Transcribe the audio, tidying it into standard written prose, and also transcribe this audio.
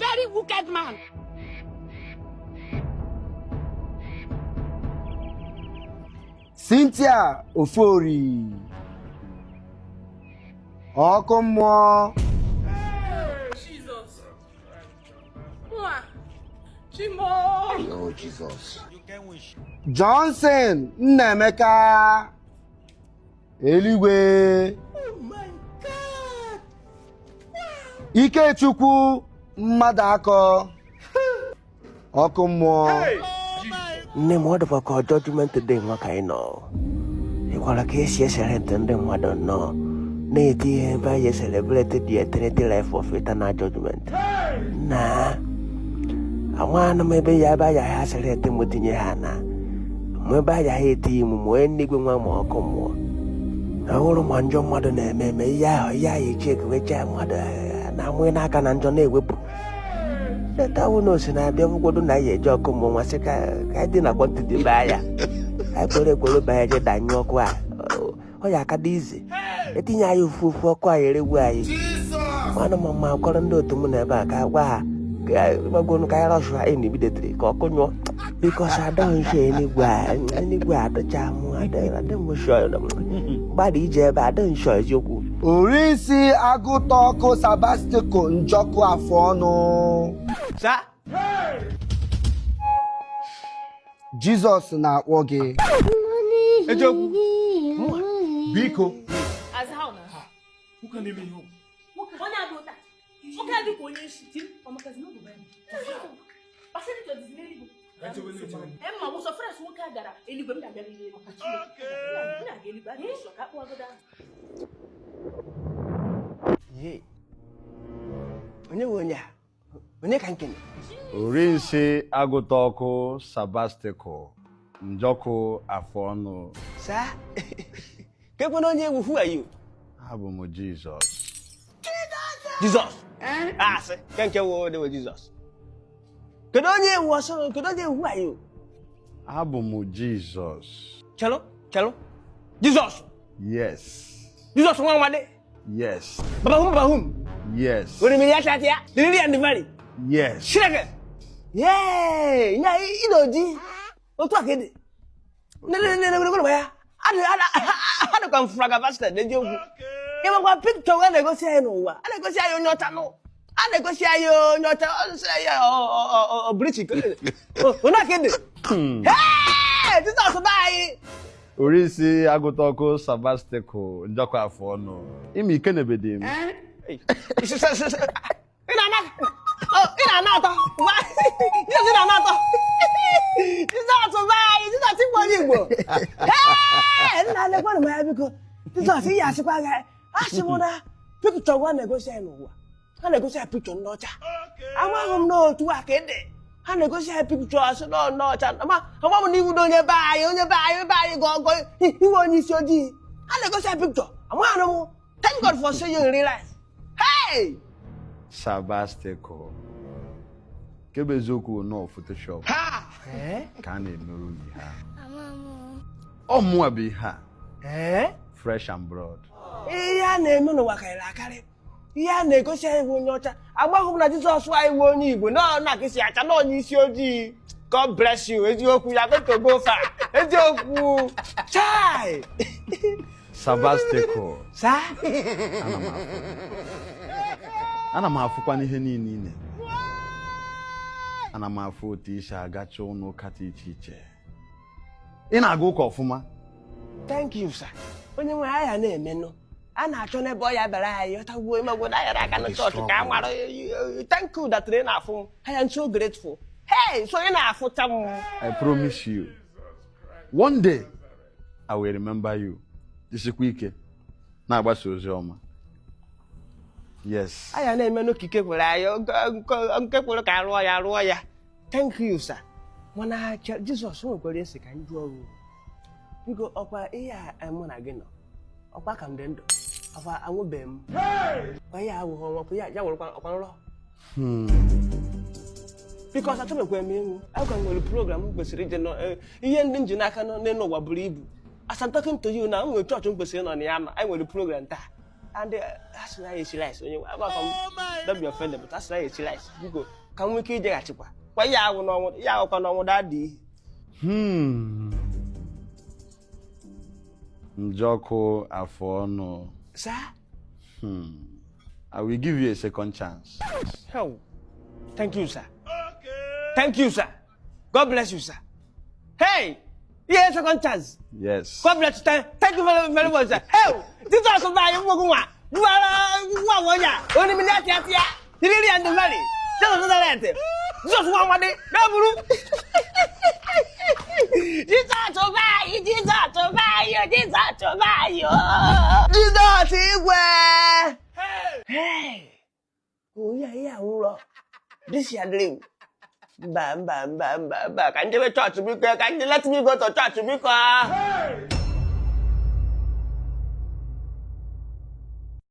very wicked man. Cynthia Ofori. Okomo. Jesus. Chimo. Oh, Jesus. Johnson Nnemeka. Eligwe. Oh my God. Ikechukwu Mmadụakọ. Okomo. Nne m ọ dịkwa ka judgment day nwa ka anyị nọ. Ịkwara ka esi eserete ndị mmadụ nọ na-eti ihe ebe anyị celebrate the eternity life of eternal judgment. Na anwa m ebe ya ebe anyị ha serete m tinye ha na mụ ebe anyị ha eti imu mụ enigwe nwa ma ọkụ mmụọ. Ahụrụ ma njọ mmadụ na-eme ihe ahụ ya anyị chekewecha mmadụ na-amụ n'aka na njọ na-ewepụ. Leta uno si na-abịa bụkwodo na ya eji ọkụ mmụọ nwa sị ka dị na kwantiti baa ya. Anyị kwere baa ya je danyụ ọkụ a. Ọ ya aka dị ize. Etinye anyị ofu ọkụ anyị eregwu anyị. Nwanụ m mma kọrọ ndị otu m n'ebe a ka gwa ha gbagonu ka anyị rọshụ ha enibidetiri ka ọkụ nyụọ. Bikos adọghị nsọ enigwe adọcha mụ adị m shọ gbada ije ebe adọghị nsọ eziokwu. Orisi Aguta Oku Sabastiko Njoku Afọnụ. Sa? Jesus na-akpọ gị. Eziokwu. Biko. Azahau na ha. Nwoke na-eme ihe Onye Aguta. Nwoke adị ka onye isi tim ọmakazi n'obu banyị. Pasịrị to dizile eluigwe. Emma bụ sọ fresh nwoke a gara eluigwe m ga-abịa n'eluigwe. M na-aga eluigwe a ga-esọ ka akpụ agoda ahụ. Ye. Onye nwe onye a? Onye ka nkene? Orisi Aguta Oku Sabastiko Njoku Afọnụ. Sa? Kekwe na onye ewu, who are you? Abụ m Jesus. Jesus. Ah, sị, kenke wo dewe Jesus. Kedu onye ewu ọsọ, kedu onye ewu, who are you? Abụ m Jesus. Chelo. Jesus. Yes. Jesus nwa nwade. Yes. Baba hum. Yes. Wori mi ya chatia. Dili and valley. Yes. Shireke. Yeah, nya idoji. Otu akede. Ne ya. Ada kan fraga bastard de jogu. Ye ma picture we na go see ayi no wa. Ada go see ayi onyota no. Ada go see ayi onyota say o British. Ona kede. Hey, this is bye. Orisi Aguta Oku Sabastiko Njoku Afọnụ. Imi kenebede m. Ina na to. Why? Yes, ina na to. This not so bad. This not too much Igbo. Hey, na le kwa ma biko. This not see ya sikwa ga. Ashimona. Picture one negotiate no wa. Ha negotiate picture no cha. Ama hom no tu akede. Ha negotiate picture aso no cha. Ama mo ni wudo onye ba go. Iwo onye isi oji. Ha negotiate picture. Ama no mo. Thank God for seeing you in real life. Hey! Sabastiko. Kebezoku no Photoshop. Ha! Ka na-emerụ yi ha. Amamo. Ọmụa bụ ha. Fresh and broad. Ihe a na-eme n'ụwa karịrị akarị. Ihe a na-egosi anyị bụ onye ọcha. Agbahụ m na Jizọs anyị bụ onye Igbo na akịsị acha na onye isi ojii. God bless you. Eziokwu ya going to go far. Eziokwu. Chai! Sabastiko. Sa? Ana m afụkwa n'ihe niile ine. Ana m afụ otu isi agacha ụnụ ụka dị iche iche. Ị na-aga ụka ọfụma? Thank you, sir. Onye nwe anya na-emenụ. A na-achọ n'ebe ọ ya bịara anyị ọtagbuo imegbodo anyị aka na chọọchị ka a mara. Thank you that ị na-afụ. I am so grateful. Hey, so ị na-afụcha m. I promise you. One day, I will remember you. Jisikwa ike. Na-agbasa ozi ọma. Yes. Anya na-emenụ ka ike kwere anyị nke kwere ka rụọ ya. Thank you, sir. Mana Jizọs nwekwara esi ka ndị ọrụ. Biko ọkwa ihe a mụ na gị nọ. Ọkwa ka m dị ndụ. Ọkwa anwụbeghị m. Kwa ya awụghị ọnwa kwa ya nwere ọkwa nrọ. Biko achọbekwa m ịnwụ. Agwa m nwere program m kwesịrị ije nọ ihe ndị nji n'aka nọ n'elu ụwa buru ibu. As I'm talking to you na m nwere chọọchị m kwesịrị nọ na ya nọ. Anyị nwere program taa. And that's why you realize when you don't be offended, but that's why you realize. You go, can we kill the Achikwa? Why ya will know what ya can know daddy? Njoko Afono. Sir? I will give you a second chance. How? Thank you, sir. Thank you, sir. God bless you, sir. Hey! Yes, second chance. Yes. God bless you. Thank you very much, sir. Hey! This is also by you. You are one year. Only minute, yeah. You really and the money. Just one money. No, this are to buy you. This are to buy you. This are to buy you. This are to wear. Hey. Oh, yeah. This is your dream. Bam. Can you let me go to church? Because